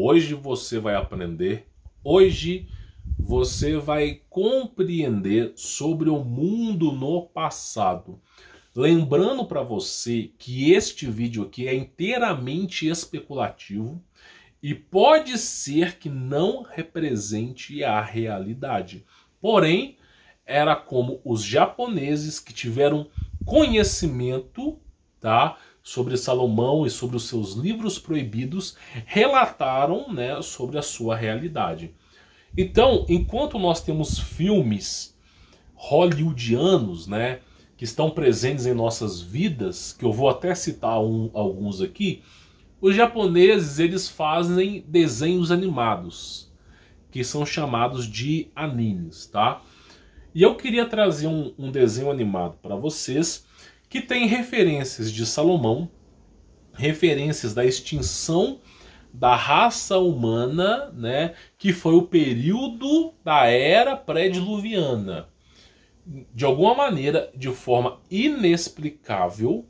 Hoje você vai aprender, hoje você vai compreender sobre o mundo no passado. Lembrando para você que este vídeo aqui é inteiramente especulativo e pode ser que não represente a realidade. Porém, era como os japoneses que tiveram conhecimento, tá, sobre Salomão e sobre os seus livros proibidos, relataram, né, sobre a sua realidade. Então, enquanto nós temos filmes hollywoodianos, né, que estão presentes em nossas vidas, que eu vou até citar alguns aqui, os japoneses eles fazem desenhos animados, que são chamados de animes, tá? E eu queria trazer um desenho animado para vocês que tem referências de Salomão, referências da extinção da raça humana, né, que foi o período da era pré-diluviana. De alguma maneira, de forma inexplicável,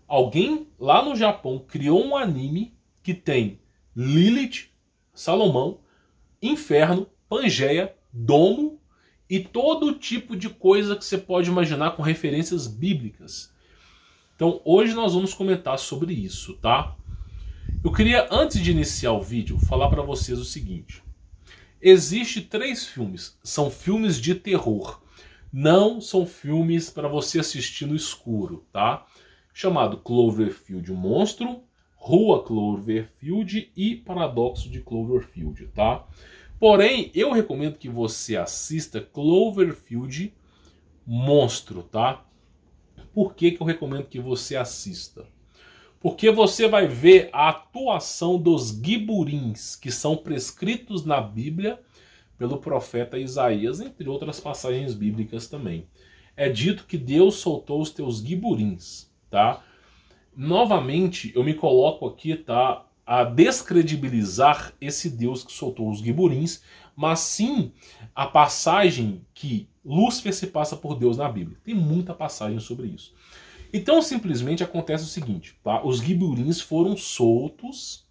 alguém lá no Japão criou um anime que tem Lilith, Salomão, Inferno, Pangeia, Domo e todo tipo de coisa que você pode imaginar com referências bíblicas. Então hoje nós vamos comentar sobre isso, tá? Eu queria, antes de iniciar o vídeo, falar para vocês o seguinte. Existem 3 filmes, são filmes de terror. Não são filmes para você assistir no escuro, tá? Chamado Cloverfield, o Monstro, Rua Cloverfield e Paradoxo de Cloverfield, tá? Porém, eu recomendo que você assista Cloverfield Monstro, tá? Por que eu recomendo que você assista? Porque você vai ver a atuação dos giburins, que são prescritos na Bíblia pelo profeta Isaías, entre outras passagens bíblicas também. É dito que Deus soltou os teus giburins, tá? Novamente, eu me coloco aqui, tá, a descredibilizar esse Deus que soltou os giburins, mas sim a passagem que Lúcifer se passa por Deus na Bíblia. Tem muita passagem sobre isso. Então simplesmente acontece o seguinte, tá? Os giburins foram soltos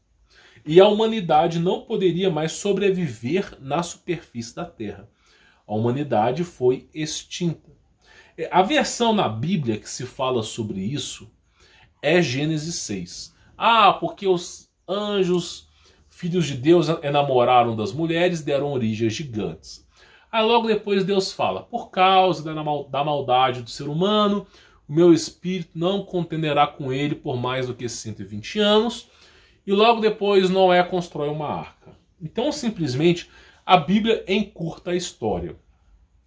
e a humanidade não poderia mais sobreviver na superfície da Terra. A humanidade foi extinta. A versão na Bíblia que se fala sobre isso é Gênesis 6. Ah, porque os anjos, filhos de Deus, enamoraram das mulheres, deram origem a gigantes. Aí logo depois Deus fala, por causa da maldade do ser humano, o meu espírito não contenderá com ele por mais do que 120 anos. E logo depois Noé constrói uma arca. Então simplesmente a Bíblia encurta a história.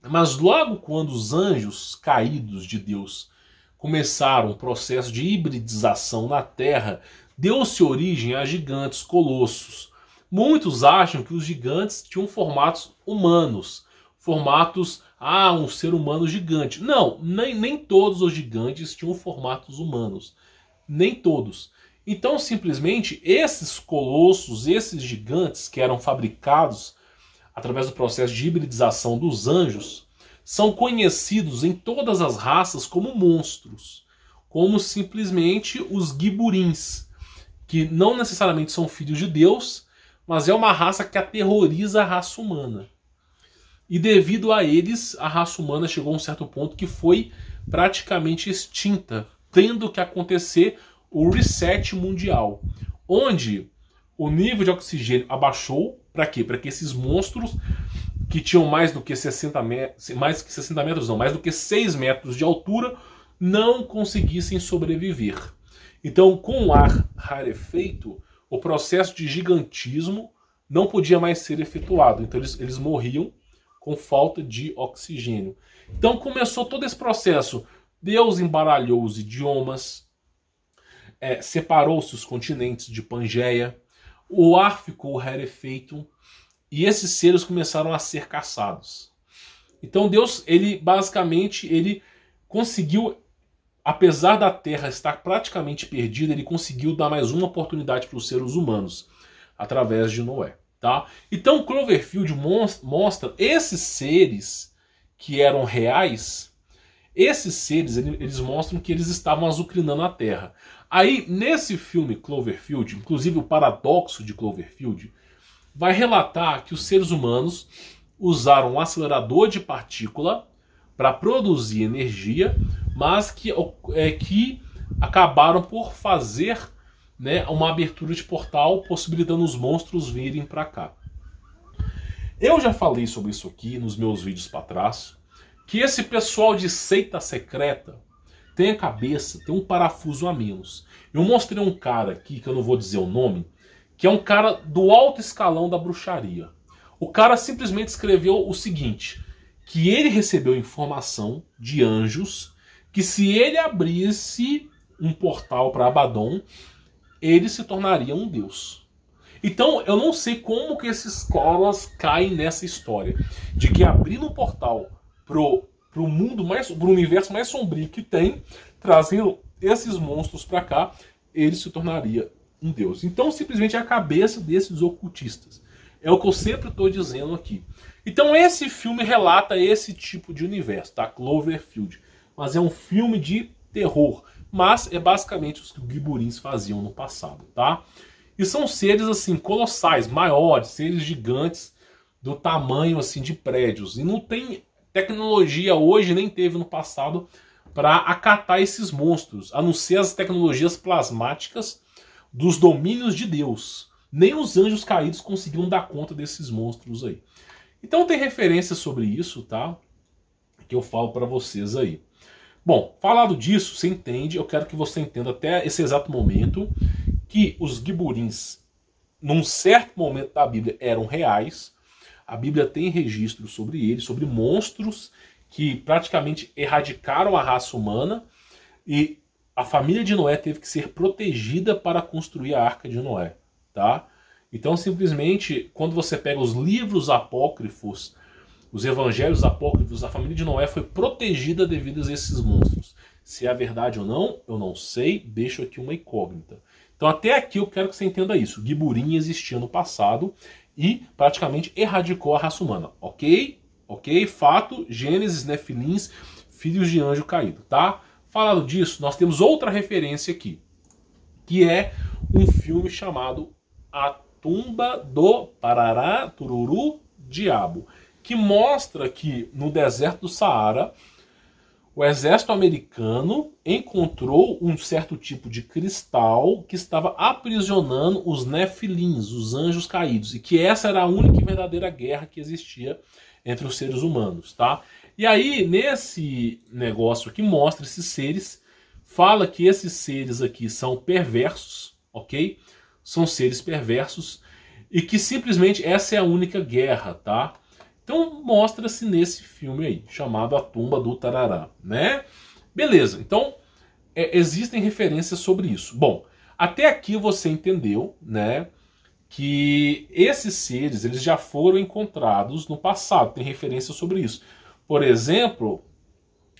Mas logo quando os anjos caídos de Deus começaram o processo de hibridização na Terra, deu-se origem a gigantes, colossos. Muitos acham que os gigantes tinham formatos humanos, formatos, um ser humano gigante. Não, nem todos os gigantes tinham formatos humanos. Nem todos. Então, simplesmente, esses colossos, esses gigantes que eram fabricados através do processo de hibridização dos anjos, são conhecidos em todas as raças como monstros, como simplesmente os giburins, que não necessariamente são filhos de Deus, mas é uma raça que aterroriza a raça humana. E devido a eles, a raça humana chegou a um certo ponto que foi praticamente extinta, tendo que acontecer o reset mundial, onde o nível de oxigênio abaixou. Para quê? Para que esses monstros que tinham mais do que 60 metros, mais do que 6 metros de altura, não conseguissem sobreviver. Então, com o ar rarefeito, o processo de gigantismo não podia mais ser efetuado. Então eles morriam com falta de oxigênio. Então começou todo esse processo. Deus embaralhou os idiomas, separou-se os continentes de Pangeia, o ar ficou rarefeito e esses seres começaram a ser caçados. Então Deus, ele conseguiu, apesar da Terra estar praticamente perdida, ele conseguiu dar mais uma oportunidade para os seres humanos, através de Noé. Tá? Então Cloverfield mostra esses seres que eram reais. Esses seres, eles mostram que eles estavam azucrinando a Terra. Aí, nesse filme Cloverfield, inclusive o paradoxo de Cloverfield, vai relatar que os seres humanos usaram um acelerador de partícula para produzir energia, mas que acabaram por fazer, né, uma abertura de portal, possibilitando os monstros virem para cá. Eu já falei sobre isso aqui nos meus vídeos para trás, que esse pessoal de seita secreta tem a cabeça, tem um parafuso a menos. Eu mostrei um cara aqui, que eu não vou dizer o nome, que é um cara do alto escalão da bruxaria. O cara simplesmente escreveu o seguinte, que ele recebeu informação de anjos, que se ele abrisse um portal para Abaddon, ele se tornaria um deus. Então eu não sei como que esses caras caem nessa história, de que abrindo um portal pro universo mais sombrio que tem, trazendo esses monstros para cá, ele se tornaria um deus. Então simplesmente é a cabeça desses ocultistas. É o que eu sempre estou dizendo aqui. Então esse filme relata esse tipo de universo, tá? Cloverfield. Mas é um filme de terror. Mas é basicamente o que os Giburins faziam no passado, tá? E são seres assim colossais, maiores, seres gigantes, do tamanho assim de prédios. E não tem tecnologia hoje, nem teve no passado, para acatar esses monstros, a não ser as tecnologias plasmáticas dos domínios de Deus. Nem os anjos caídos conseguiram dar conta desses monstros aí. Então tem referência sobre isso, tá? Que eu falo para vocês aí. Bom, falado disso, você entende, eu quero que você entenda até esse exato momento que os Giburins, num certo momento da Bíblia, eram reais. A Bíblia tem registros sobre eles, sobre monstros que praticamente erradicaram a raça humana, e a família de Noé teve que ser protegida para construir a Arca de Noé, tá? Então, simplesmente, quando você pega os livros apócrifos, os evangelhos apócrifos, a família de Noé foi protegida devido a esses monstros. Se é verdade ou não, eu não sei, deixo aqui uma incógnita. Então, até aqui eu quero que você entenda isso. Giburim existia no passado e praticamente erradicou a raça humana, ok? Ok? Fato, Gênesis, Nefilins, filhos de anjo caído, tá? Falando disso, nós temos outra referência aqui, que é um filme chamado A Tumba do Parará Tururu Diabo, que mostra que no deserto do Saara, o exército americano encontrou um certo tipo de cristal que estava aprisionando os Nefilins, os anjos caídos, e que essa era a única e verdadeira guerra que existia entre os seres humanos, tá? E aí, nesse negócio aqui, mostra esses seres, fala que esses seres aqui são perversos, ok? São seres perversos, e que simplesmente essa é a única guerra, tá? Então mostra-se nesse filme aí, chamado A Tumba do Tarará, né? Beleza, então existem referências sobre isso. Bom, até aqui você entendeu, né, que esses seres eles já foram encontrados no passado, tem referência sobre isso. Por exemplo,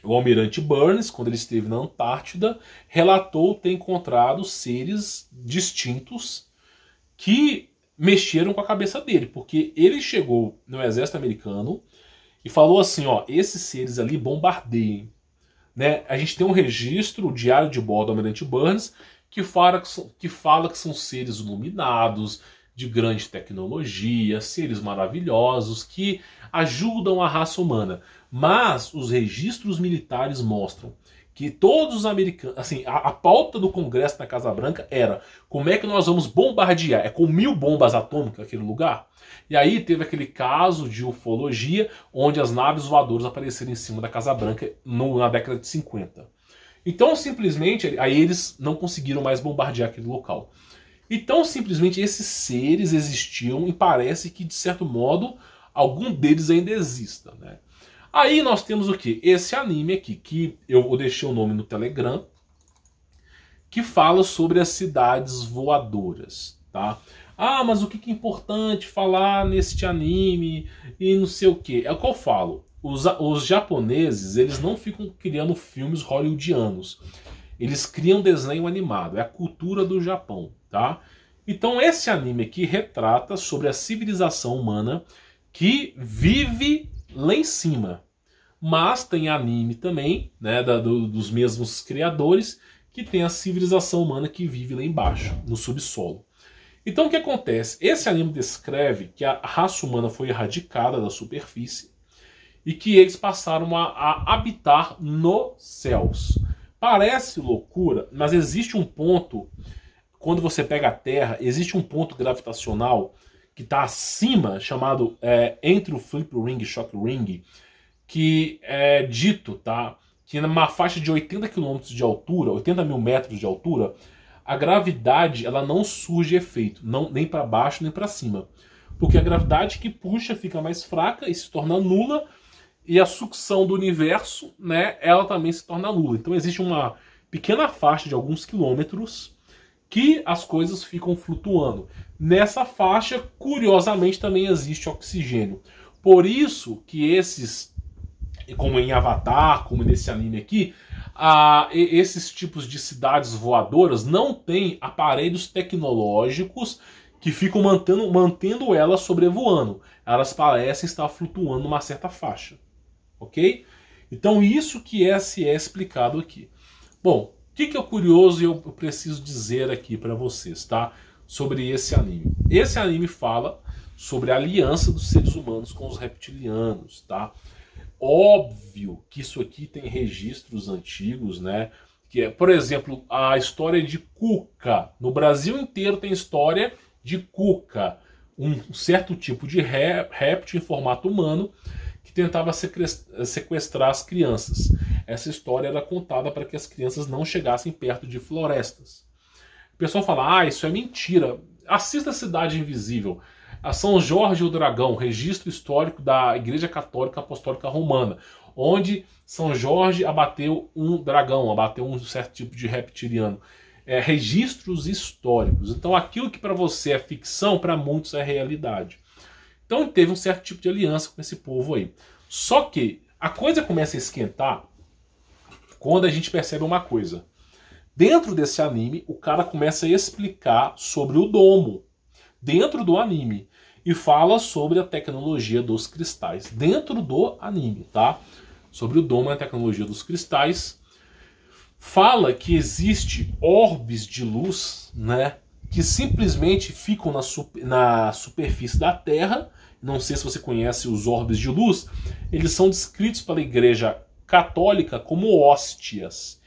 o almirante Burns, quando ele esteve na Antártida, relatou ter encontrado seres distintos que mexeram com a cabeça dele, porque ele chegou no exército americano e falou assim, ó, esses seres ali bombardeiem, né? A gente tem um registro, o diário de bordo do almirante Burns, que fala que são seres iluminados, de grande tecnologia, seres maravilhosos, que ajudam a raça humana. Mas os registros militares mostram que todos os americanos, assim, a pauta do Congresso da Casa Branca era como é que nós vamos bombardear? É com 1000 bombas atômicas aquele lugar? E aí teve aquele caso de ufologia, onde as naves voadoras apareceram em cima da Casa Branca na década de 50. Então, simplesmente, aí eles não conseguiram mais bombardear aquele local. Então, simplesmente, esses seres existiam e parece que, de certo modo, algum deles ainda exista, né? Aí nós temos o quê? Esse anime aqui, que eu deixei o nome no Telegram, que fala sobre as cidades voadoras, tá? Ah, mas o que é importante falar neste anime e não sei o quê? É o que eu falo. Os japoneses, eles não ficam criando filmes hollywoodianos. Eles criam desenho animado. É a cultura do Japão, tá? Então esse anime aqui retrata sobre a civilização humana que vive lá em cima. Mas tem anime também, né, dos mesmos criadores, que tem a civilização humana que vive lá embaixo, no subsolo. Então o que acontece? Esse anime descreve que a raça humana foi erradicada da superfície e que eles passaram a habitar nos céus. Parece loucura, mas existe um ponto, quando você pega a Terra, existe um ponto gravitacional que está acima, chamado entre o Flip Ring e Shock Ring, que é dito, tá, que numa faixa de 80 km de altura, 80 mil metros de altura, a gravidade ela não surge efeito, nem para baixo nem para cima. Porque a gravidade que puxa fica mais fraca e se torna nula, e a sucção do universo, né, ela também se torna nula. Então existe uma pequena faixa de alguns quilômetros que as coisas ficam flutuando. Nessa faixa, curiosamente, também existe oxigênio. Por isso que esses, como em Avatar, como nesse anime aqui, esses tipos de cidades voadoras não têm aparelhos tecnológicos que ficam mantendo elas sobrevoando. Elas parecem estar flutuando numa certa faixa. Ok? Então isso que é explicado aqui. Bom, o que é curioso e eu preciso dizer aqui para vocês, tá? Sobre esse anime. Esse anime fala sobre a aliança dos seres humanos com os reptilianos, tá? Óbvio que isso aqui tem registros antigos, né? Que é, por exemplo, a história de Cuca. No Brasil inteiro tem história de Cuca, um certo tipo de réptil em formato humano que tentava sequestrar as crianças. Essa história era contada para que as crianças não chegassem perto de florestas. O pessoal fala, isso é mentira. Assista a Cidade Invisível. A São Jorge o Dragão, registro histórico da Igreja Católica Apostólica Romana, onde São Jorge abateu um dragão, abateu um certo tipo de reptiliano. Registros históricos. Então aquilo que para você é ficção, para muitos é realidade. Então teve um certo tipo de aliança com esse povo aí. Só que a coisa começa a esquentar quando a gente percebe uma coisa. Dentro desse anime, o cara começa a explicar sobre o domo. Dentro do anime. E fala sobre a tecnologia dos cristais. Dentro do anime, tá? Sobre o domo e a tecnologia dos cristais. Fala que existe orbes de luz, né? Que simplesmente ficam na superfície da Terra. Não sei se você conhece os orbes de luz. Eles são descritos pela Igreja Católica como hóstias.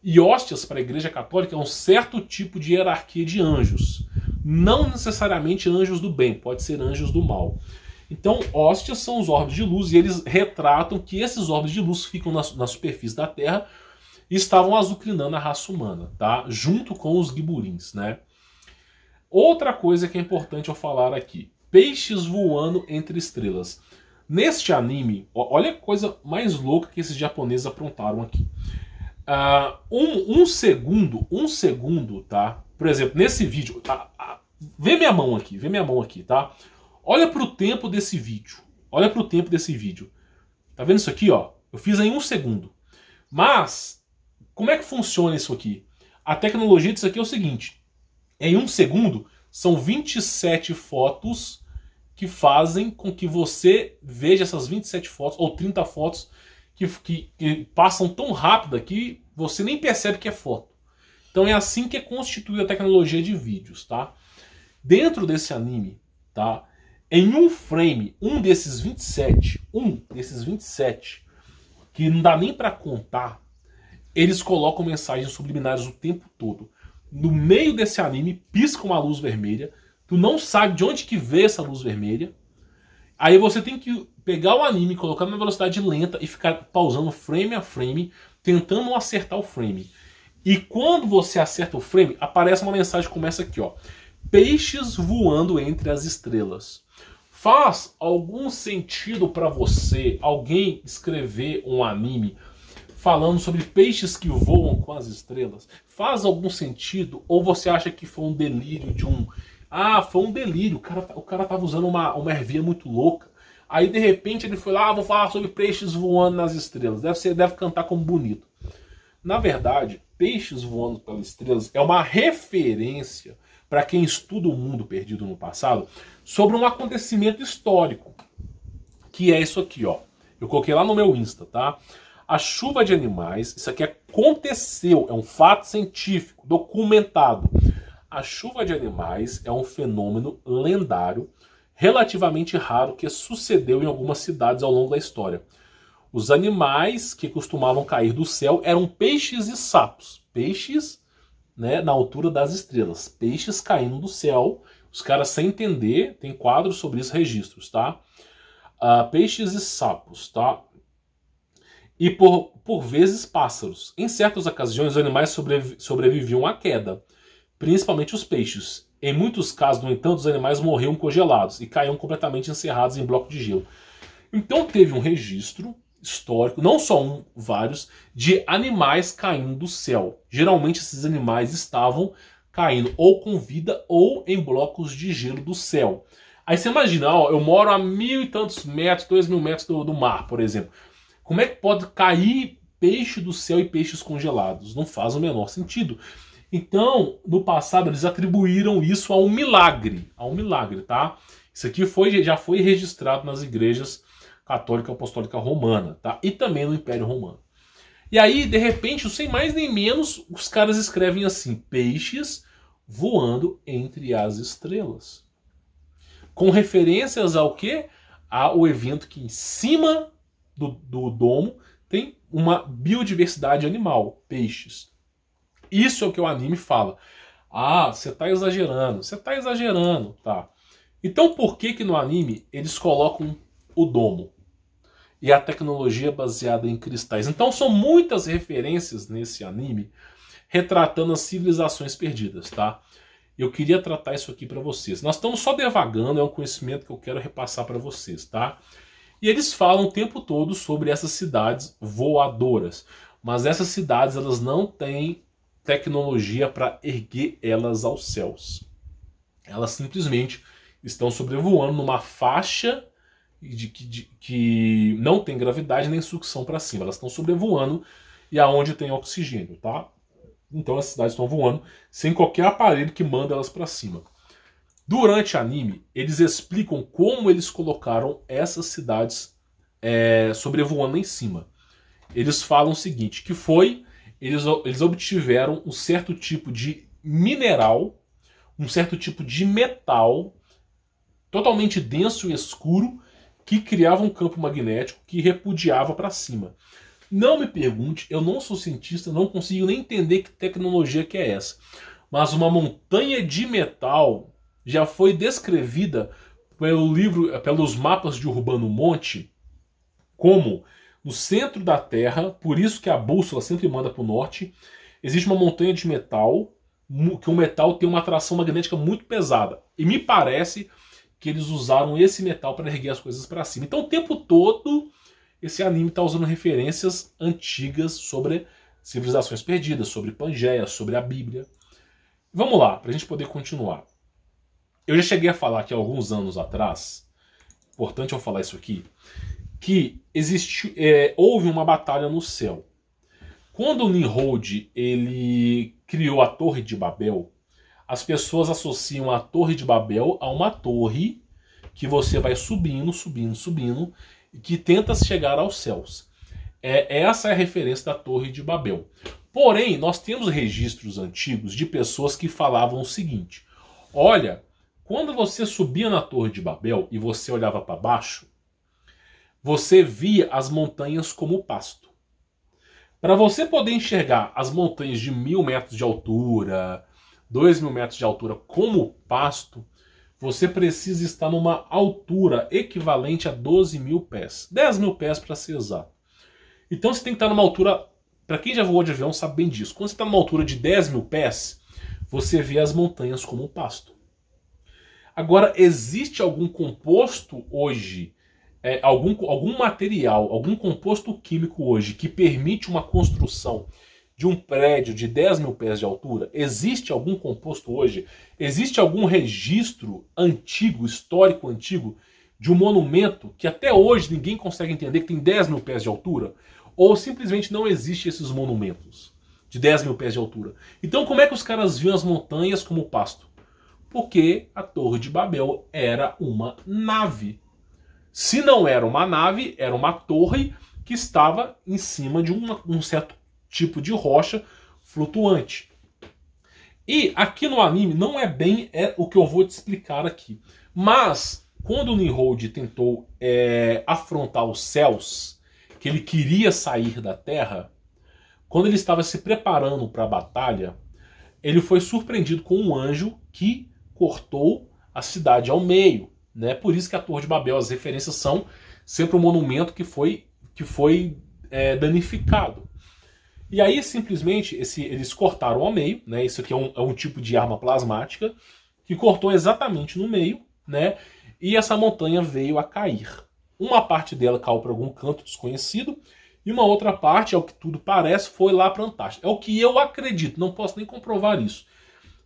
E hóstias para a Igreja Católica é um certo tipo de hierarquia de anjos. Não necessariamente anjos do bem, pode ser anjos do mal. Então, hóstias são os orbes de luz e eles retratam que esses orbes de luz ficam na superfície da Terra e estavam azucrinando a raça humana, tá? Junto com os guiburins, né? Outra coisa que é importante eu falar aqui. Peixes voando entre estrelas. Neste anime, olha a coisa mais louca que esses japoneses aprontaram aqui. Um segundo, tá? Por exemplo, nesse vídeo, vê minha mão aqui, tá? Olha pro tempo desse vídeo. Tá vendo isso aqui, ó? Eu fiz em 1 segundo. Mas, como é que funciona isso aqui? A tecnologia disso aqui é o seguinte. Em 1 segundo, são 27 fotos que fazem com que você veja essas 27 fotos, ou 30 fotos, que passam tão rápido que você nem percebe que é foto. Então é assim que é constituída a tecnologia de vídeos, tá? Dentro desse anime, tá? Em um frame, um desses 27, que não dá nem pra contar, eles colocam mensagens subliminares o tempo todo. No meio desse anime, pisca uma luz vermelha, tu não sabe de onde que veio essa luz vermelha, aí você tem que pegar o anime, colocar na velocidade lenta e ficar pausando frame a frame, tentando acertar o frame. E quando você acerta o frame, aparece uma mensagem que começa aqui, ó. Peixes voando entre as estrelas. Faz algum sentido para você alguém escrever um anime falando sobre peixes que voam com as estrelas? Faz algum sentido? Ou você acha que foi um delírio de um... foi um delírio. O cara tava usando uma ervia muito louca. Aí de repente ele foi lá, vou falar sobre peixes voando nas estrelas. Deve cantar como bonito. Na verdade, peixes voando pelas estrelas é uma referência para quem estuda o mundo perdido no passado sobre um acontecimento histórico. Que é isso aqui, ó. Eu coloquei lá no meu Insta, tá? A chuva de animais, isso aqui aconteceu, é um fato científico, documentado. A chuva de animais é um fenômeno lendário, relativamente raro, que sucedeu em algumas cidades ao longo da história. Os animais que costumavam cair do céu eram peixes e sapos. Peixes, né, na altura das estrelas. Peixes caindo do céu. Os caras, sem entender, tem quadros sobre isso, registros, tá? Peixes e sapos, tá? E por vezes pássaros. Em certas ocasiões, os animais sobreviviam à queda, principalmente os peixes. Em muitos casos, no entanto, os animais morriam congelados e caíam completamente encerrados em bloco de gelo. Então teve um registro histórico, não só um, vários, de animais caindo do céu. Geralmente esses animais estavam caindo ou com vida ou em blocos de gelo do céu. Aí você imagina, ó, eu moro a 1.000 e tantos metros, 2.000 metros do mar, por exemplo. Como é que pode cair peixe do céu e peixes congelados? Não faz o menor sentido. Então, no passado, eles atribuíram isso a um milagre, tá? Isso aqui já foi registrado nas igrejas católica apostólica romana, tá? E também no Império Romano. E aí, de repente, sem mais nem menos, os caras escrevem assim: peixes voando entre as estrelas. Com referências ao quê? Ao evento que em cima do domo tem uma biodiversidade animal, peixes. Isso é o que o anime fala. Ah, você tá exagerando, tá? Então por que no anime eles colocam o domo e a tecnologia baseada em cristais? Então são muitas referências nesse anime retratando as civilizações perdidas, tá? Eu queria tratar isso aqui para vocês. Nós estamos só devagando, é um conhecimento que eu quero repassar para vocês, tá? E eles falam o tempo todo sobre essas cidades voadoras, mas essas cidades elas não têm tecnologia para erguer elas aos céus. Elas simplesmente estão sobrevoando numa faixa que não tem gravidade nem sucção para cima. Elas estão sobrevoando e aonde tem oxigênio, tá? Então as cidades estão voando sem qualquer aparelho que manda elas para cima. Durante o anime, eles explicam como eles colocaram essas cidades sobrevoando em cima. Eles falam o seguinte, que foi... Eles obtiveram um certo tipo de mineral, um certo tipo de metal totalmente denso e escuro que criava um campo magnético que repudiava para cima. Não me pergunte, eu não sou cientista, não consigo nem entender que tecnologia que é essa. Mas uma montanha de metal já foi descrevida pelos mapas de Urbano Monte como... no centro da Terra, por isso que a bússola sempre manda para o norte, existe uma montanha de metal, que o metal tem uma atração magnética muito pesada. E me parece que eles usaram esse metal para erguer as coisas para cima. Então o tempo todo esse anime está usando referências antigas sobre civilizações perdidas, sobre Pangeia, sobre a Bíblia. Vamos lá, para a gente poder continuar. Eu já cheguei a falar aqui alguns anos atrás, importante eu falar isso aqui, que houve uma batalha no céu. Quando o Nimrod ele criou a Torre de Babel, as pessoas associam a Torre de Babel a uma torre que você vai subindo, e que tenta chegar aos céus. Essa é a referência da Torre de Babel. Porém, nós temos registros antigos de pessoas que falavam o seguinte: olha, quando você subia na Torre de Babel e você olhava para baixo, você via as montanhas como pasto. Para você poder enxergar as montanhas de 1.000 metros de altura, 2.000 metros de altura como pasto, você precisa estar numa altura equivalente a 12.000 pés. 10.000 pés para ser exato. Então você tem que estar numa altura... Para quem já voou de avião sabe bem disso. Quando você está numa altura de 10.000 pés, você vê as montanhas como pasto. Agora, existe algum composto hoje... algum material, algum composto químico hoje que permite uma construção de um prédio de 10.000 pés de altura? Existe algum composto hoje? Existe algum registro antigo, histórico antigo, de um monumento que até hoje ninguém consegue entender que tem 10.000 pés de altura? Ou simplesmente não existem esses monumentos de 10.000 pés de altura? Então como é que os caras viam as montanhas como pasto? Porque a Torre de Babel era uma nave. Se não era uma nave, era uma torre que estava em cima de um certo tipo de rocha flutuante. E aqui no anime não é bem o que eu vou te explicar aqui. Mas quando o Nimrod tentou afrontar os céus, que ele queria sair da Terra, quando ele estava se preparando para a batalha, ele foi surpreendido com um anjo que cortou a cidade ao meio, né? Por isso que a Torre de Babel, as referências são sempre um monumento que foi danificado. E aí, simplesmente, eles cortaram ao meio, né? Isso aqui é um tipo de arma plasmática que cortou exatamente no meio, né? E essa montanha veio a cair. Uma parte dela caiu para algum canto desconhecido e uma outra parte, ao que tudo parece, foi lá para a Antártida. É o que eu acredito, não posso nem comprovar isso.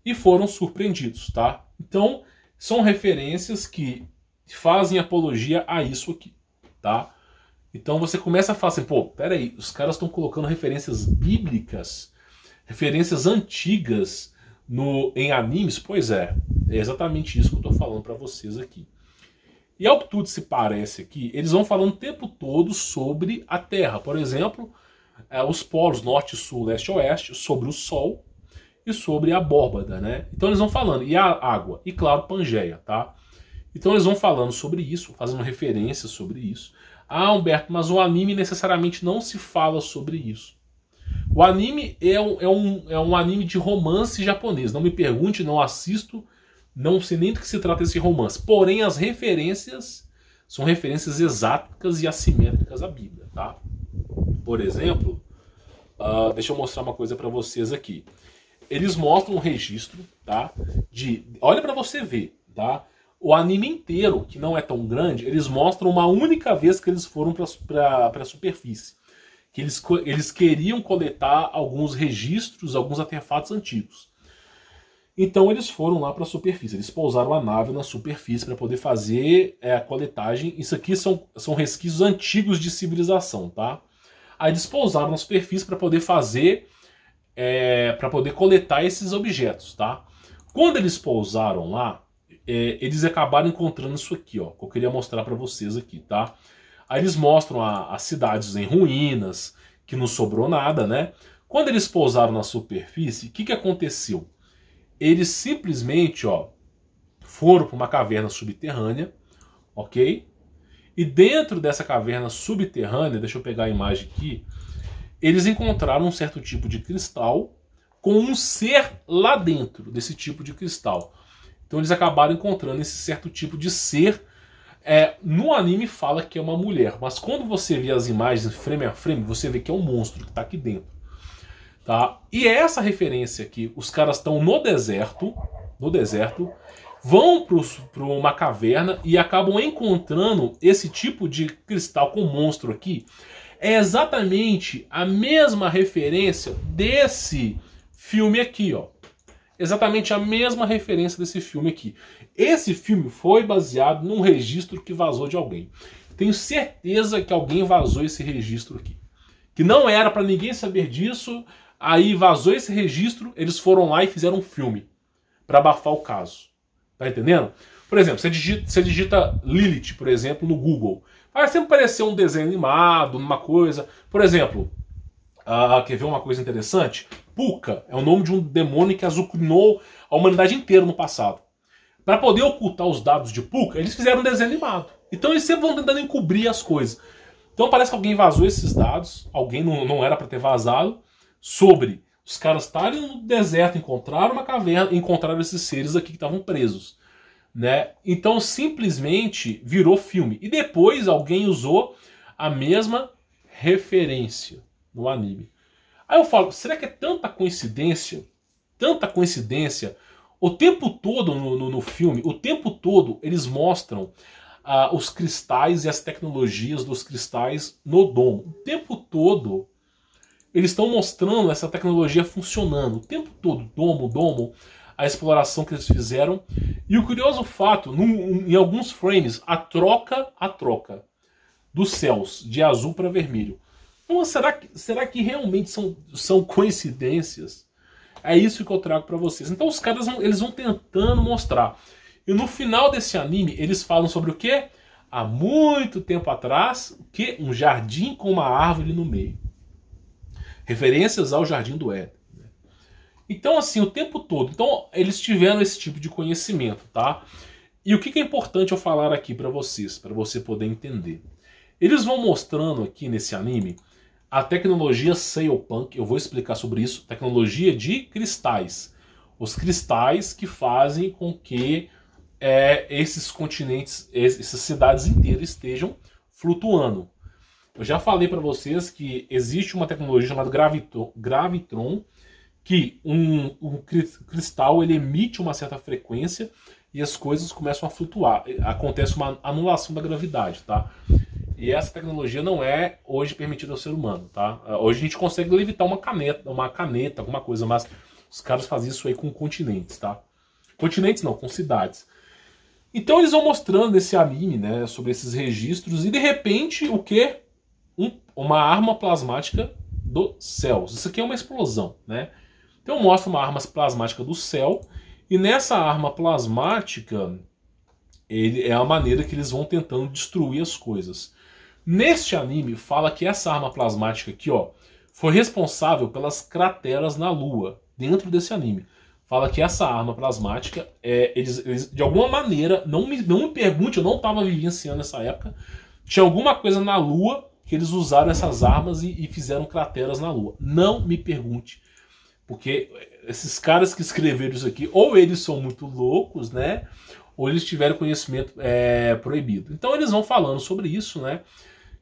E foram surpreendidos, tá? Então, são referências que fazem apologia a isso aqui, tá? Então você começa a falar assim, pô, peraí, os caras estão colocando referências bíblicas, referências antigas em animes? Pois é exatamente isso que eu estou falando para vocês aqui. E ao que tudo se parece aqui, eles vão falando o tempo todo sobre a Terra. Por exemplo, os polos norte, sul, leste, oeste, sobre o Sol e sobre a abóbada, né? Então eles vão falando, e a água, e claro, Pangeia, tá? Então eles vão falando sobre isso, fazendo referências sobre isso. Ah, Humberto, mas o anime necessariamente não se fala sobre isso. O anime é um anime de romance japonês. Não me pergunte, não assisto, não sei nem do que se trata esse romance. Porém, as referências são referências exáticas e assimétricas à Bíblia, tá? Por exemplo, deixa eu mostrar uma coisa para vocês aqui. Eles mostram um registro, tá? Olha para você ver, tá? O anime inteiro, que não é tão grande, eles mostram uma única vez que eles foram para a superfície. Que eles queriam coletar alguns registros, alguns artefatos antigos. Então eles foram lá para a superfície. Eles pousaram a nave na superfície para poder fazer a coletagem. Isso aqui são resquícios antigos de civilização, tá? Aí eles pousaram na superfície para poder fazer, para poder coletar esses objetos, tá? Quando eles pousaram lá, eles acabaram encontrando isso aqui, ó, que eu queria mostrar para vocês aqui, tá? Aí eles mostram as cidades em ruínas, que não sobrou nada, né? Quando eles pousaram na superfície, o que aconteceu? Eles simplesmente, ó, foram para uma caverna subterrânea, ok? E dentro dessa caverna subterrânea, deixa eu pegar a imagem aqui, eles encontraram um certo tipo de cristal com um ser lá dentro desse tipo de cristal. Então eles acabaram encontrando esse certo tipo de ser. No anime fala que é uma mulher, mas quando você vê as imagens frame a frame, você vê que é um monstro que está aqui dentro. Tá? E é essa referência aqui, os caras estão no deserto, vão para uma caverna e acabam encontrando esse tipo de cristal com monstro aqui. É exatamente a mesma referência desse filme aqui, ó. Exatamente a mesma referência desse filme aqui. Esse filme foi baseado num registro que vazou de alguém. Tenho certeza que alguém vazou esse registro aqui. Que não era para ninguém saber disso, aí vazou esse registro, eles foram lá e fizeram um filme para abafar o caso. Tá entendendo? Por exemplo, você digita Lilith, por exemplo, no Google. Vai sempre aparecer um desenho animado, uma coisa. Por exemplo, quer ver uma coisa interessante? Puka é o nome de um demônio que azucrinou a humanidade inteira no passado. Para poder ocultar os dados de Puka, eles fizeram um desenho animado. Então eles sempre vão tentando encobrir as coisas. Então parece que alguém vazou esses dados, alguém não era para ter vazado, sobre os caras estarem no deserto, encontraram uma caverna, encontraram esses seres aqui que estavam presos, né? Então simplesmente virou filme. E depois alguém usou a mesma referência no anime. Aí eu falo, será que é tanta coincidência? Tanta coincidência? O tempo todo no filme, o tempo todo eles mostram os cristais e as tecnologias dos cristais no domo. O tempo todo eles estão mostrando essa tecnologia funcionando. O tempo todo, domo, a exploração que eles fizeram. E o curioso fato, em alguns frames, a troca dos céus de azul para vermelho. Então, será que realmente são coincidências? É isso que eu trago para vocês. Então os caras eles vão tentando mostrar. E no final desse anime, eles falam sobre o quê? há muito tempo atrás, que um jardim com uma árvore no meio. Referências ao Jardim do Éden. Então, assim, o tempo todo. Então, eles tiveram esse tipo de conhecimento, tá? E o que é importante eu falar aqui para vocês, para você poder entender? Eles vão mostrando aqui nesse anime a tecnologia Sailpunk, eu vou explicar sobre isso, tecnologia de cristais. Os cristais que fazem com que esses continentes, essas cidades inteiras estejam flutuando. Eu já falei para vocês que existe uma tecnologia chamada Gravitron, que um cristal ele emite uma certa frequência e as coisas começam a flutuar. Acontece uma anulação da gravidade, tá? E essa tecnologia não é hoje permitida ao ser humano, tá? Hoje a gente consegue levitar uma caneta, alguma coisa, mas os caras fazem isso aí com continentes, tá? Continentes não, com cidades. Então eles vão mostrando nesse anime, né, sobre esses registros e de repente o que? Uma arma plasmática do céu. Isso aqui é uma explosão, né? Então mostra uma arma plasmática do céu e nessa arma plasmática é a maneira que eles vão tentando destruir as coisas. Neste anime fala que essa arma plasmática aqui, ó, foi responsável pelas crateras na Lua. Dentro desse anime fala que essa arma plasmática, eles de alguma maneira, não me pergunte, eu não estava vivenciando essa época, tinha alguma coisa na Lua que eles usaram essas armas e fizeram crateras na Lua. Não me pergunte, porque esses caras que escreveram isso aqui, ou eles são muito loucos, né, ou eles tiveram conhecimento proibido. Então eles vão falando sobre isso, né,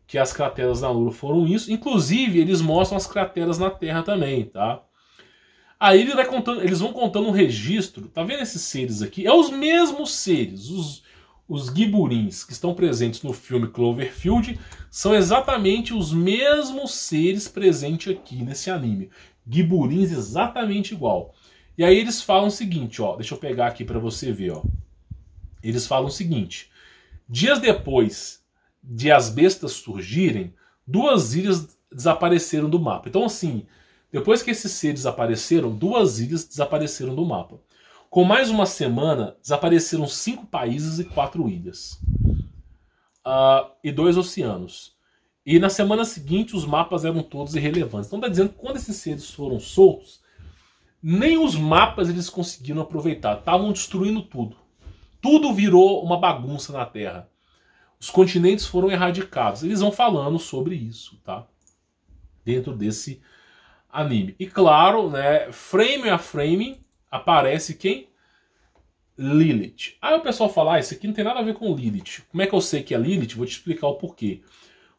que as crateras na Lua foram isso. Inclusive eles mostram as crateras na Terra também, tá? Aí eles vão contando um registro, tá vendo esses seres aqui? É os mesmos seres, os Giburins que estão presentes no filme Cloverfield, são exatamente os mesmos seres presentes aqui nesse anime. Giburins exatamente igual. E aí eles falam o seguinte, ó, deixa eu pegar aqui para você ver, ó. Eles falam o seguinte: dias depois de as bestas surgirem, 2 ilhas desapareceram do mapa. Então assim, depois que esses seres apareceram, 2 ilhas desapareceram do mapa. Com mais uma semana, desapareceram 5 países e 4 ilhas. E 2 oceanos. E na semana seguinte, os mapas eram todos irrelevantes. Então está dizendo que quando esses seres foram soltos, nem os mapas eles conseguiram aproveitar. Estavam destruindo tudo. Tudo virou uma bagunça na Terra. Os continentes foram erradicados. Eles vão falando sobre isso, tá? Dentro desse anime. E claro, né, frame a frame, aparece quem? Lilith. Aí o pessoal fala, isso aqui não tem nada a ver com Lilith. Como é que eu sei que é Lilith? Vou te explicar o porquê.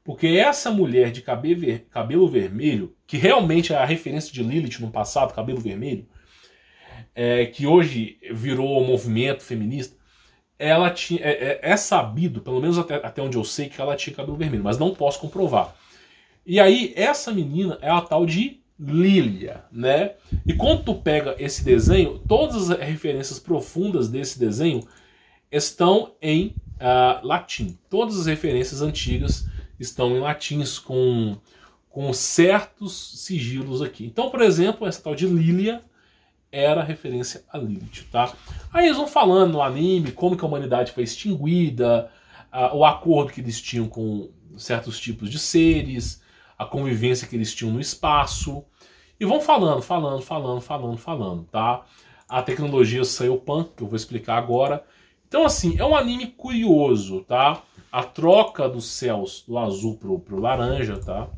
Porque essa mulher de cabelo vermelho, que realmente é a referência de Lilith no passado, cabelo vermelho, que hoje virou um movimento feminista, ela tinha, é sabido, pelo menos até onde eu sei, que ela tinha cabelo vermelho, mas não posso comprovar. E aí, essa menina é a tal de Lilia, né? E quando tu pega esse desenho, todas as referências profundas desse desenho estão em latim. Todas as referências antigas estão em latins, com certos sigilos aqui. Então, por exemplo, essa tal de Lilia era referência a Lilith, tá? Aí eles vão falando no anime como que a humanidade foi extinguida, o acordo que eles tinham com certos tipos de seres, a convivência que eles tinham no espaço, e vão falando, tá? A tecnologia Sailpunk, que eu vou explicar agora. Então, assim, é um anime curioso, tá? A troca dos céus do azul pro laranja, tá?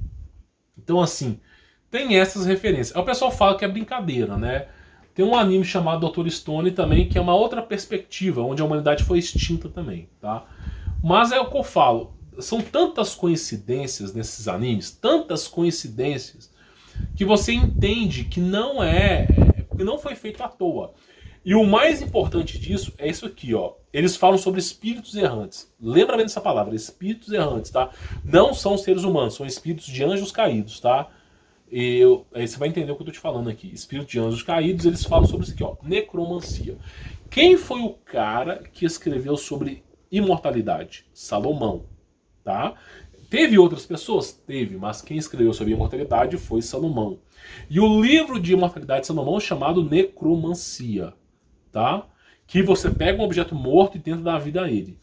Então, assim, tem essas referências. Aí o pessoal fala que é brincadeira, né? Tem um anime chamado Dr. Stone também, que é uma outra perspectiva, onde a humanidade foi extinta também, tá? Mas é o que eu falo, são tantas coincidências nesses animes, tantas coincidências, que você entende que que não foi feito à toa. E o mais importante disso é isso aqui, ó. Eles falam sobre espíritos errantes. Lembra bem dessa palavra, espíritos errantes, tá? Não são seres humanos, são espíritos de anjos caídos, tá? Aí você vai entender o que eu tô te falando aqui. Espírito de anjos caídos, eles falam sobre isso aqui, ó. Necromancia. Quem foi o cara que escreveu sobre imortalidade? Salomão, tá? Teve outras pessoas? Teve, mas quem escreveu sobre imortalidade foi Salomão. E o livro de imortalidade de Salomão é chamado Necromancia, tá? Que você pega um objeto morto e tenta dar vida a ele.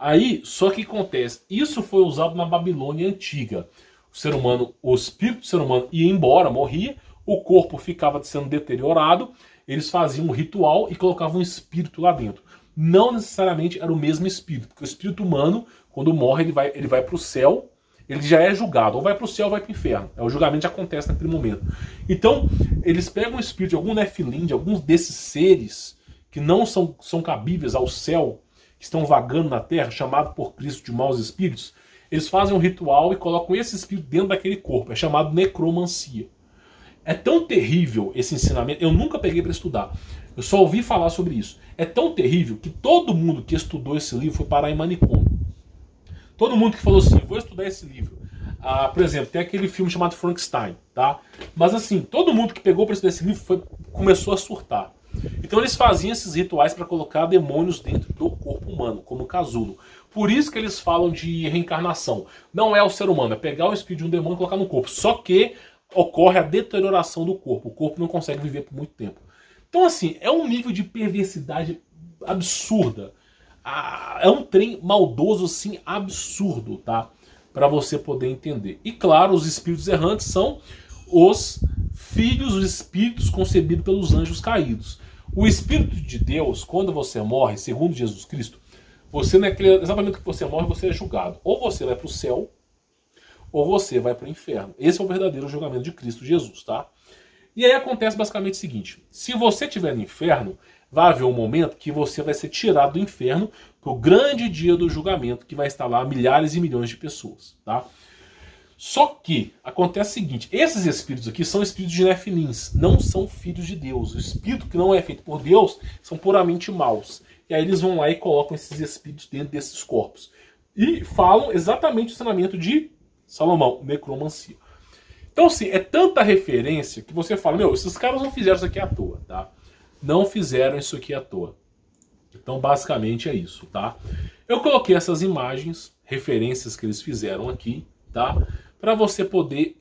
Aí, só que acontece, isso foi usado na Babilônia antiga. O ser humano, o espírito do ser humano ia embora, morria, o corpo ficava sendo deteriorado, eles faziam um ritual e colocavam um espírito lá dentro. Não necessariamente era o mesmo espírito, porque o espírito humano, quando morre, ele vai para o céu, ele já é julgado, ou vai para o céu ou vai para o inferno. O julgamento já acontece naquele momento. Então, eles pegam o espírito de algum Nefilim, de alguns desses seres que não são cabíveis ao céu, que estão vagando na terra, chamado por Cristo de maus espíritos, eles fazem um ritual e colocam esse espírito dentro daquele corpo. É chamado necromancia. É tão terrível esse ensinamento, eu nunca peguei para estudar. Eu só ouvi falar sobre isso. É tão terrível que todo mundo que estudou esse livro foi parar em manicômio. Todo mundo que falou assim, vou estudar esse livro. Por exemplo, tem aquele filme chamado Frankenstein, tá? Mas assim, todo mundo que pegou para estudar esse livro começou a surtar. Então eles faziam esses rituais para colocar demônios dentro do corpo humano, como o casulo. Por isso que eles falam de reencarnação. Não é o ser humano, é pegar o espírito de um demônio e colocar no corpo. Só que ocorre a deterioração do corpo. O corpo não consegue viver por muito tempo. Então assim, é um nível de perversidade absurda. É um trem maldoso assim, absurdo, tá? Para você poder entender. E claro, os espíritos errantes são os filhos, os espíritos concebidos pelos anjos caídos. O Espírito de Deus, quando você morre, segundo Jesus Cristo, você exatamente que você morre, você é julgado. Ou você vai para o céu, ou você vai para o inferno. Esse é o verdadeiro julgamento de Cristo Jesus, tá? E aí acontece basicamente o seguinte: se você estiver no inferno, vai haver um momento que você vai ser tirado do inferno para o grande dia do julgamento, que vai estar lá milhares e milhões de pessoas, tá? Só que acontece o seguinte: esses espíritos aqui são espíritos de Nefilins, não são filhos de Deus. O espírito que não é feito por Deus são puramente maus. E aí eles vão lá e colocam esses espíritos dentro desses corpos. E falam exatamente o ensinamento de Salomão, necromancia. Então assim, é tanta referência que você fala, meu, esses caras não fizeram isso aqui à toa, tá? Não fizeram isso aqui à toa. Então basicamente é isso, tá? Eu coloquei essas imagens, referências que eles fizeram aqui, tá? Para você poder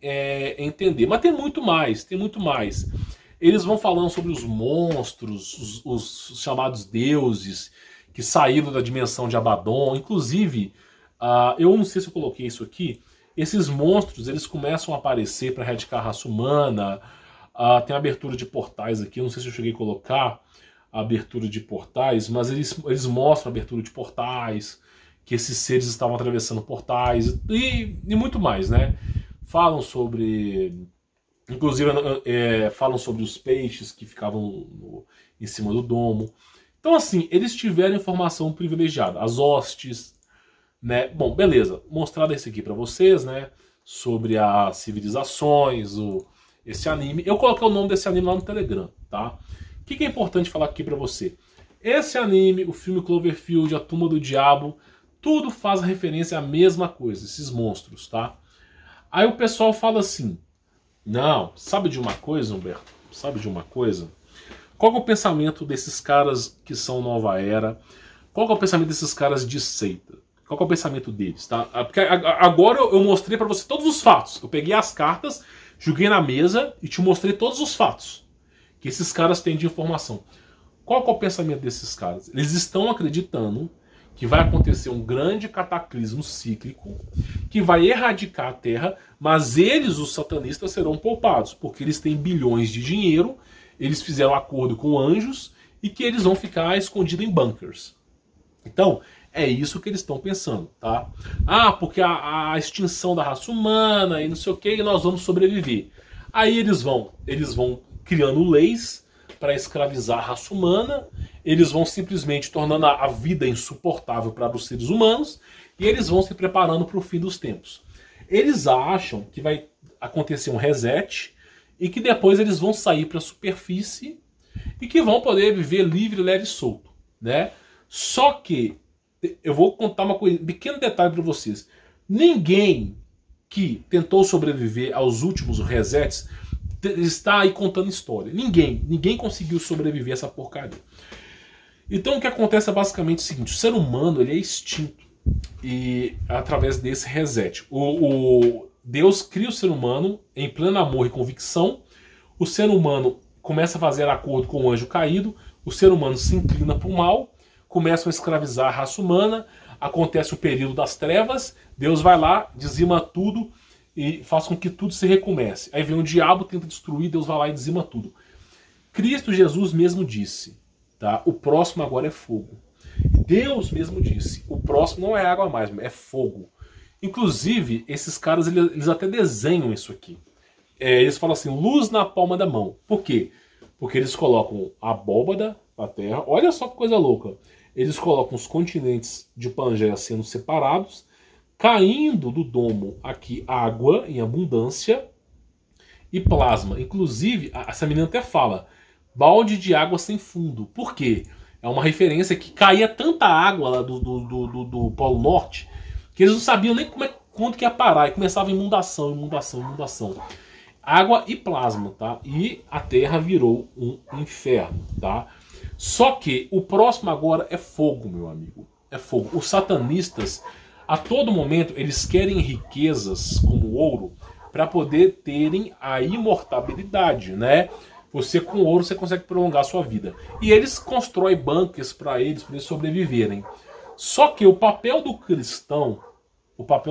entender. Mas tem muito mais, tem muito mais. Eles vão falando sobre os monstros, os chamados deuses, que saíram da dimensão de Abaddon. Inclusive, eu não sei se eu coloquei isso aqui, esses monstros, eles começam a aparecer para erradicar a raça humana. Tem abertura de portais aqui, eu não sei se eu cheguei a colocar a abertura de portais, mas eles mostram a abertura de portais, que esses seres estavam atravessando portais e muito mais, né? Falam sobre, inclusive, falam sobre os peixes que ficavam em cima do domo. Então, assim, eles tiveram informação privilegiada, as hostes, né? Bom, beleza, mostrado esse aqui para vocês, né? Sobre as civilizações, esse anime. Eu coloquei o nome desse anime lá no Telegram, tá? O que é importante falar aqui para você? Esse anime, o filme Cloverfield, A Tumba do Diabo, tudo faz referência à mesma coisa, esses monstros, tá? Aí o pessoal fala assim, não, sabe de uma coisa, Humberto? Sabe de uma coisa? Qual é o pensamento desses caras que são Nova Era? Qual é o pensamento desses caras de seita? Qual é o pensamento deles, tá? Porque agora eu mostrei pra você todos os fatos. Eu peguei as cartas, joguei na mesa e te mostrei todos os fatos que esses caras têm de informação. Qual é o pensamento desses caras? Eles estão acreditando que vai acontecer um grande cataclismo cíclico que vai erradicar a Terra, mas eles, os satanistas, serão poupados, porque eles têm bilhões de dinheiro, eles fizeram acordo com anjos e que eles vão ficar escondidos em bunkers. Então, é isso que eles estão pensando, tá? Porque a extinção da raça humana e não sei o que, e nós vamos sobreviver. Aí eles vão criando leis para escravizar a raça humana, eles vão simplesmente tornando a vida insuportável para os seres humanos, e eles vão se preparando para o fim dos tempos. Eles acham que vai acontecer um reset, e que depois eles vão sair para a superfície, e que vão poder viver livre, leve e solto, né? Só que, eu vou contar um pequeno detalhe para vocês. Ninguém que tentou sobreviver aos últimos resets está aí contando história. Ninguém conseguiu sobreviver a essa porcaria. Então o que acontece é basicamente o seguinte: o ser humano ele é extinto e através desse reset. Deus cria o ser humano em pleno amor e convicção. O ser humano começa a fazer acordo com o anjo caído. O ser humano se inclina para o mal. Começam a escravizar a raça humana. acontece o período das trevas, Deus vai lá, dizima tudo e faz com que tudo se recomece. Aí vem o diabo, tenta destruir, Deus vai lá e dizima tudo. Cristo Jesus mesmo disse, tá? O próximo agora é fogo. Deus mesmo disse, o próximo não é água mais, é fogo. Inclusive, esses caras, eles até desenham isso aqui. Eles falam assim, luz na palma da mão. Por quê? Porque eles colocam a abóbada na Terra. Olha só que coisa louca. Eles colocam os continentes de Pangeia sendo separados, caindo do domo aqui água em abundância e plasma. Inclusive, essa menina até fala, balde de água sem fundo. Por quê? É uma referência que caía tanta água lá do Polo Norte que eles não sabiam nem quanto que ia parar. E começava inundação, inundação, inundação. Água e plasma, tá? E a Terra virou um inferno, tá? Só que o próximo agora é fogo, meu amigo. É fogo. Os satanistas, a todo momento, eles querem riquezas como ouro para poder terem a imortabilidade, né? Você com ouro você consegue prolongar a sua vida. E eles constroem bunkers para eles sobreviverem. Só que o papel do cristão,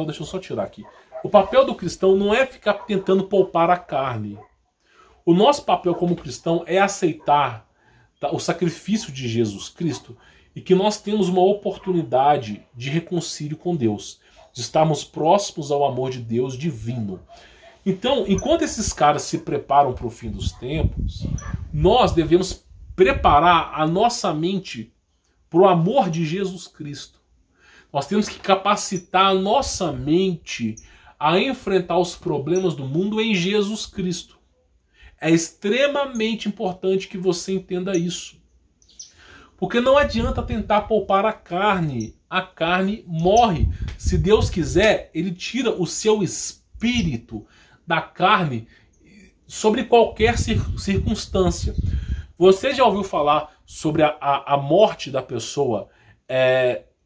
deixa eu só tirar aqui. O papel do cristão não é ficar tentando poupar a carne. O nosso papel como cristão é aceitar o sacrifício de Jesus Cristo e que nós temos uma oportunidade de reconcílio com Deus, de estarmos próximos ao amor de Deus divino. Então, enquanto esses caras se preparam para o fim dos tempos, nós devemos preparar a nossa mente para o amor de Jesus Cristo. Nós temos que capacitar a nossa mente a enfrentar os problemas do mundo em Jesus Cristo. É extremamente importante que você entenda isso. Porque não adianta tentar poupar a carne. A carne morre. Se Deus quiser, Ele tira o seu espírito da carne sobre qualquer circunstância. Você já ouviu falar sobre a morte da pessoa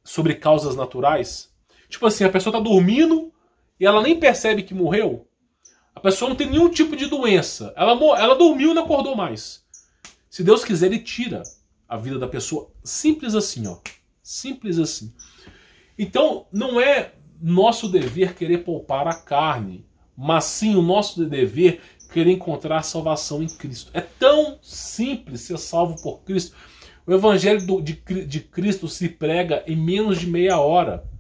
sobre causas naturais? Tipo assim, a pessoa está dormindo e ela nem percebe que morreu. A pessoa não tem nenhum tipo de doença. Ela dormiu e não acordou mais. Se Deus quiser, Ele tira a vida da pessoa. Simples assim, ó. Simples assim. Então, não é nosso dever querer poupar a carne, mas sim o nosso dever querer encontrar salvação em Cristo. É tão simples ser salvo por Cristo. O Evangelho de Cristo se prega em menos de meia hora.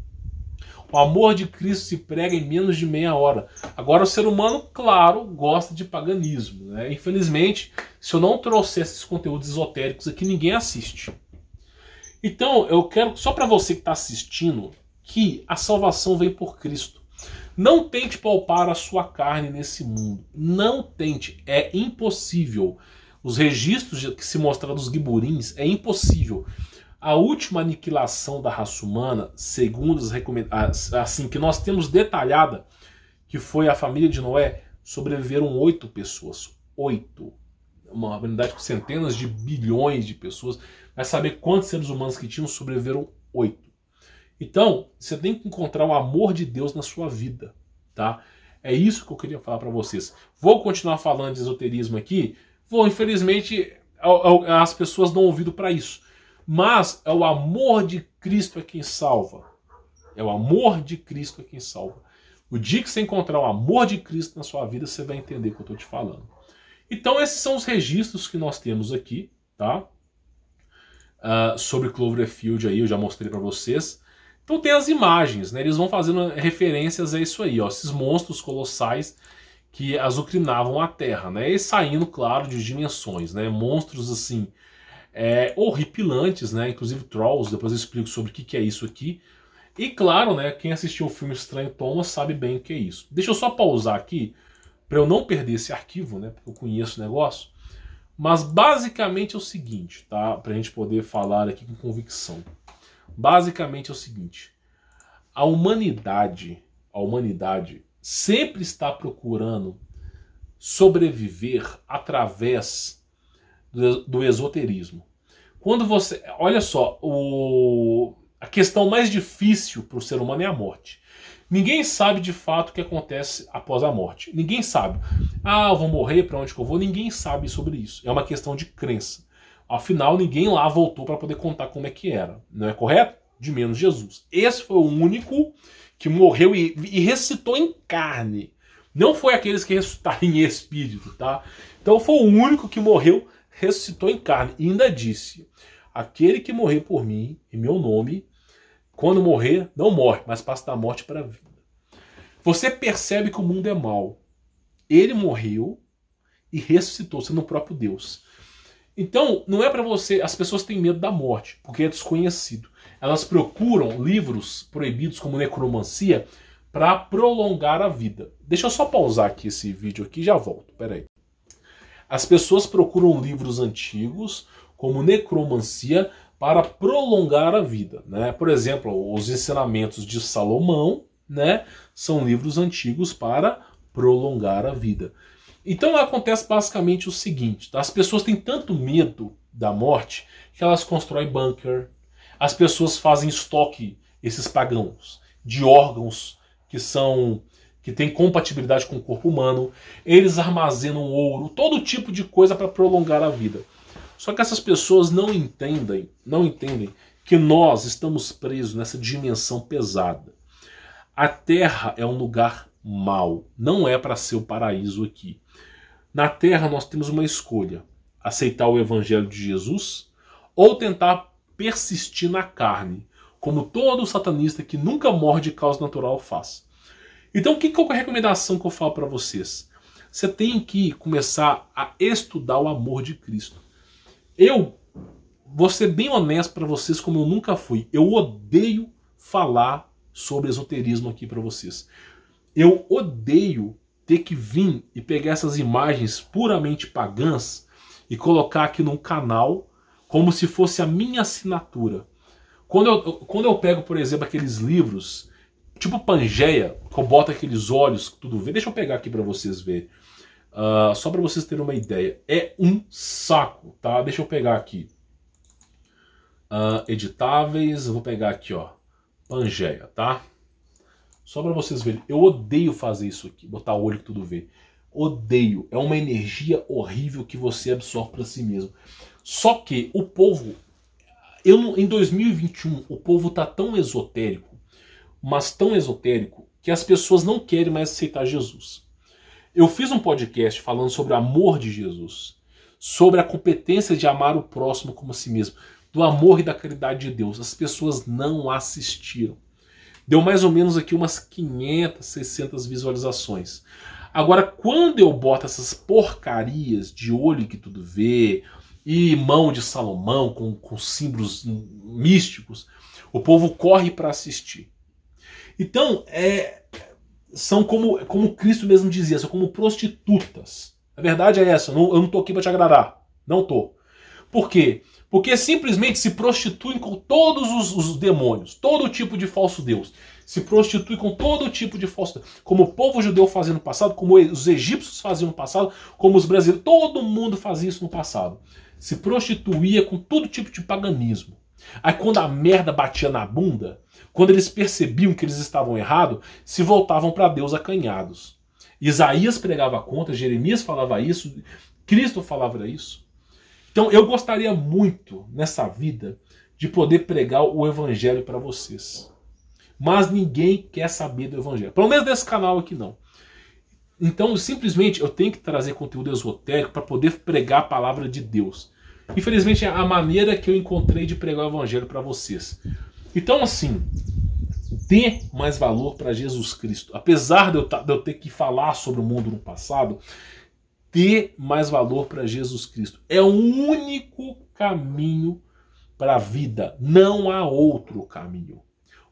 O amor de Cristo se prega em menos de meia hora. Agora, o ser humano, claro, gosta de paganismo, né? Infelizmente, se eu não trouxer esses conteúdos esotéricos aqui, ninguém assiste. Então, eu quero, só para você que está assistindo, que a salvação vem por Cristo. Não tente poupar a sua carne nesse mundo. Não tente. É impossível. Os registros que se mostraram dos Giburins, é impossível. A última aniquilação da raça humana, segundo as recomendações, assim, que nós temos detalhada, que foi a família de Noé, sobreviveram 8 pessoas. 8. Uma humanidade com centenas de bilhões de pessoas. Vai saber quantos seres humanos que tinham, sobreviveram 8. Então, você tem que encontrar o amor de Deus na sua vida, tá? É isso que eu queria falar para vocês. Vou continuar falando de esoterismo aqui. Infelizmente, as pessoas dão ouvido para isso. Mas é o amor de Cristo é quem salva. É o amor de Cristo é quem salva. O dia que você encontrar o amor de Cristo na sua vida, você vai entender o que eu estou te falando. Então, esses são os registros que nós temos aqui, tá? Sobre Cloverfield aí, eu já mostrei para vocês. Então tem as imagens, né? Eles vão fazendo referências a isso aí, ó, esses monstros colossais que azucrinavam a Terra, né? E saindo, claro, de dimensões, né? Monstros assim, horripilantes, né? Inclusive Trolls, depois eu explico sobre o que é isso aqui. E claro, né? Quem assistiu o filme Estranho Thomas sabe bem o que é isso. Deixa eu só pausar aqui para eu não perder esse arquivo, né? Porque eu conheço o negócio. Mas basicamente é o seguinte, tá? Para a gente poder falar aqui com convicção. Basicamente é o seguinte: a humanidade sempre está procurando sobreviver através do esoterismo. Quando você, olha só, a questão mais difícil para o ser humano é a morte. Ninguém sabe de fato o que acontece após a morte. Ninguém sabe. Eu vou morrer, para onde que eu vou? Ninguém sabe sobre isso. É uma questão de crença. Afinal, ninguém lá voltou para poder contar como é que era. Não é correto? de menos Jesus. Esse foi o único que morreu e ressuscitou em carne. Não foi aqueles que ressuscitaram em espírito, tá? Então foi o único que morreu, ressuscitou em carne. E ainda disse, aquele que morrer por mim, em meu nome, quando morrer, não morre, mas passa da morte para a vida. Você percebe que o mundo é mau. Ele morreu e ressuscitou, sendo o próprio Deus. Então, não é para você... As pessoas têm medo da morte, porque é desconhecido. Elas procuram livros proibidos como necromancia para prolongar a vida. Deixa eu só pausar aqui esse vídeo aqui e já volto. Pera aí. As pessoas procuram livros antigos como necromancia para prolongar a vida, né? Por exemplo, os ensinamentos de Salomão, né, são livros antigos para prolongar a vida. Então acontece basicamente o seguinte, tá? As pessoas têm tanto medo da morte que elas constroem bunker. As pessoas fazem estoque, esses pagãos, de órgãos que têm compatibilidade com o corpo humano. Eles armazenam ouro, todo tipo de coisa para prolongar a vida. Só que essas pessoas não entendem que nós estamos presos nessa dimensão pesada. A Terra é um lugar mau, não é para ser o paraíso aqui. Na Terra nós temos uma escolha: aceitar o Evangelho de Jesus ou tentar persistir na carne, como todo satanista que nunca morre de causa natural faz. Então, qual é a recomendação que eu falo para vocês? Você tem que começar a estudar o amor de Cristo. Eu vou ser bem honesto para vocês, como eu nunca fui. Eu odeio falar sobre esoterismo aqui para vocês. Eu odeio ter que vir e pegar essas imagens puramente pagãs e colocar aqui num canal como se fosse a minha assinatura. Quando eu pego, por exemplo, aqueles livros, tipo Pangeia, que eu boto aqueles olhos, tudo vê. Deixa eu pegar aqui para vocês verem. Só para vocês terem uma ideia. É um saco, tá? Deixa eu pegar aqui. Editáveis, eu vou pegar aqui, ó. Pangeia, tá? Só para vocês verem. Eu odeio fazer isso aqui, botar o olho que tudo vê. Odeio. É uma energia horrível que você absorve para si mesmo. Só que o povo... em 2021, o povo tá tão esotérico, mas tão esotérico, que as pessoas não querem mais aceitar Jesus. Eu fiz um podcast falando sobre o amor de Jesus, sobre a competência de amar o próximo como a si mesmo, do amor e da caridade de Deus. As pessoas não assistiram. Deu mais ou menos aqui umas 500, 600 visualizações. Agora, quando eu boto essas porcarias de olho que tudo vê, e mão de Salomão com símbolos místicos, o povo corre para assistir. Então, são como Cristo mesmo dizia, são como prostitutas. A verdade é essa, eu não estou aqui para te agradar. Não estou. Por quê? Porque simplesmente se prostituem com todos os demônios, todo tipo de falso Deus. Se prostitui com todo tipo de falso Deus. Como o povo judeu fazia no passado, como os egípcios faziam no passado, como os brasileiros, todo mundo fazia isso no passado. Se prostituía com todo tipo de paganismo. Aí quando a merda batia na bunda, quando eles percebiam que eles estavam errados, se voltavam para Deus acanhados. Isaías pregava contra, Jeremias falava isso, Cristo falava isso. Então eu gostaria muito, nessa vida, de poder pregar o Evangelho para vocês. Mas ninguém quer saber do Evangelho. Pelo menos desse canal aqui não. Então simplesmente eu tenho que trazer conteúdo esotérico para poder pregar a palavra de Deus. Infelizmente é a maneira que eu encontrei de pregar o Evangelho para vocês. Então assim, dê mais valor para Jesus Cristo. Apesar de eu ter que falar sobre o mundo no passado, dê mais valor para Jesus Cristo. É o único caminho para a vida. Não há outro caminho.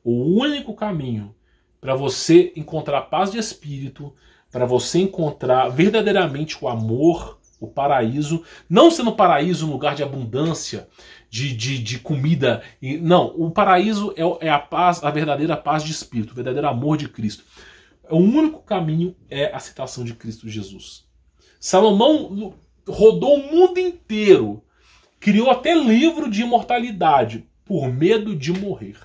O único caminho para você encontrar paz de espírito, para você encontrar verdadeiramente o amor, o paraíso, não sendo o paraíso um lugar de abundância, de comida. Não, o paraíso é a paz, a verdadeira paz de espírito, o verdadeiro amor de Cristo. O único caminho é a aceitação de Cristo Jesus. Salomão rodou o mundo inteiro, criou até livro de imortalidade, por medo de morrer.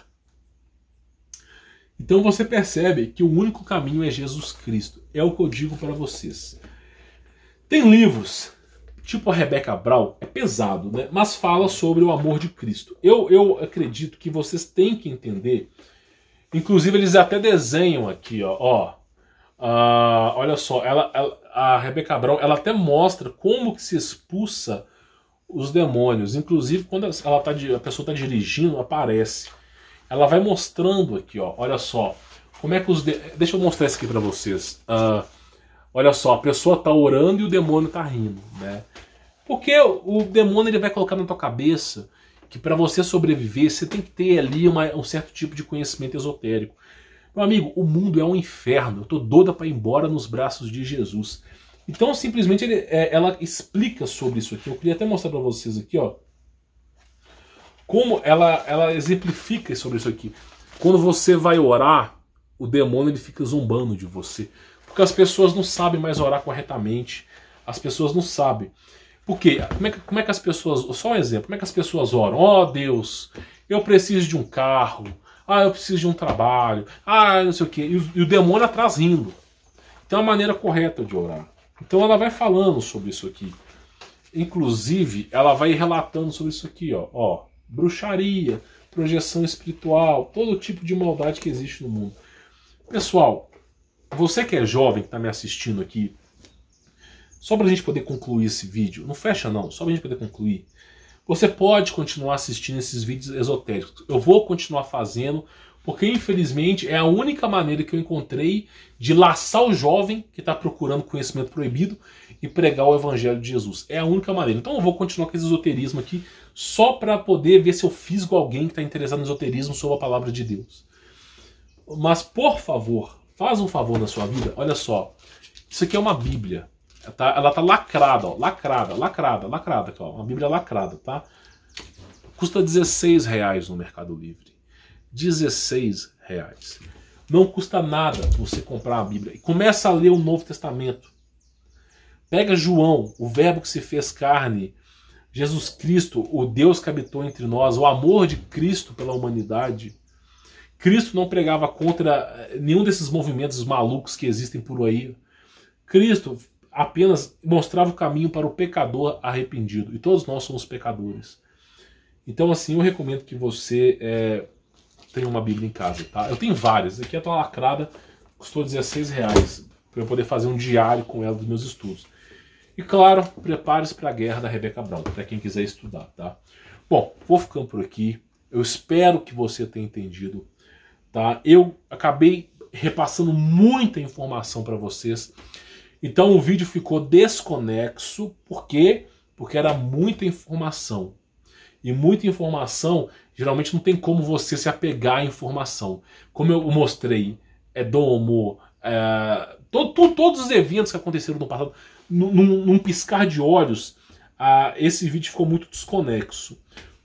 Então você percebe que o único caminho é Jesus Cristo. É o que eu digo para vocês. Tem livros tipo a Rebecca Brown, é pesado, né? Mas fala sobre o amor de Cristo. Eu acredito que vocês têm que entender. Inclusive, eles até desenham aqui, olha só, a Rebecca Brown, ela até mostra como que se expulsa os demônios. Inclusive, quando a pessoa está dirigindo, aparece. Ela vai mostrando aqui, olha só, como é que deixa eu mostrar isso aqui para vocês. Olha só, a pessoa está orando e o demônio está rindo, né? Porque o demônio ele vai colocar na tua cabeça que para você sobreviver, você tem que ter ali um certo tipo de conhecimento esotérico. Meu amigo, o mundo é um inferno. Eu tô doida para ir embora nos braços de Jesus. Então, simplesmente, ela explica sobre isso aqui. Eu queria até mostrar para vocês aqui, como ela exemplifica sobre isso aqui. Quando você vai orar, o demônio ele fica zombando de você. Porque as pessoas não sabem mais orar corretamente. As pessoas não sabem. Por quê? Como é que as pessoas... Só um exemplo. Como é que as pessoas oram? Oh, Deus, eu preciso de um carro. Eu preciso de um trabalho. Não sei o quê. E o demônio atrás rindo. Então é a maneira correta de orar. Então ela vai falando sobre isso aqui. Inclusive, ela vai relatando sobre isso aqui. Bruxaria, projeção espiritual, todo tipo de maldade que existe no mundo. Pessoal, você que é jovem, que está me assistindo aqui, só para a gente poder concluir esse vídeo, não fecha não, só para a gente poder concluir, você pode continuar assistindo esses vídeos esotéricos. Eu vou continuar fazendo, porque infelizmente é a única maneira que eu encontrei de laçar o jovem que está procurando conhecimento proibido e pregar o evangelho de Jesus. É a única maneira. Então eu vou continuar com esse esoterismo aqui, só para poder ver se eu fisgo alguém que está interessado no esoterismo sobre a palavra de Deus. Mas, por favor, faz um favor na sua vida. Olha só, isso aqui é uma Bíblia. Ela tá lacrada, lacrada. Aqui, uma Bíblia lacrada, tá? Custa R$16 no Mercado Livre. R$16. Não custa nada você comprar a Bíblia. E começa a ler o Novo Testamento. Pega João, o verbo que se fez carne, Jesus Cristo, o Deus que habitou entre nós, o amor de Cristo pela humanidade. Cristo não pregava contra nenhum desses movimentos malucos que existem por aí. Cristo apenas mostrava o caminho para o pecador arrependido. E todos nós somos pecadores. Então, assim, eu recomendo que você tenha uma Bíblia em casa, tá? Eu tenho várias. Aqui tá lacrada, custou R$16, para eu poder fazer um diário com ela dos meus estudos. E, claro, prepare-se para a guerra da Rebecca Brown, para quem quiser estudar, tá? Bom, vou ficando por aqui. Eu espero que você tenha entendido, tá? Eu acabei repassando muita informação para vocês. Então o vídeo ficou desconexo. Por quê? Porque era muita informação. E muita informação, geralmente não tem como você se apegar à informação. Como eu mostrei, Domo, todos os eventos que aconteceram no passado, num piscar de olhos, esse vídeo ficou muito desconexo.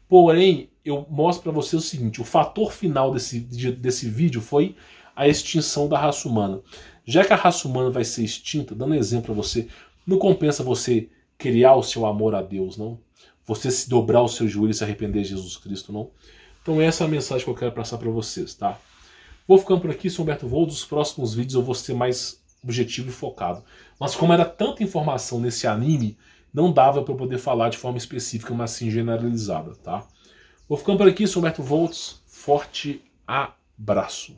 Porém, eu mostro para vocês o seguinte, o fator final desse vídeo foi a extinção da raça humana. Já que a raça humana vai ser extinta, dando exemplo a você, não compensa você criar o seu amor a Deus, não? Você se dobrar o seu joelho e se arrepender de Jesus Cristo, não? Então essa é a mensagem que eu quero passar para vocês, tá? Vou ficando por aqui, sou Humberto Volz. Nos próximos vídeos eu vou ser mais objetivo e focado. Mas como era tanta informação nesse anime, não dava para eu poder falar de forma específica, mas sim generalizada, tá? Vou ficando por aqui, sou Humberto Volz. Forte abraço.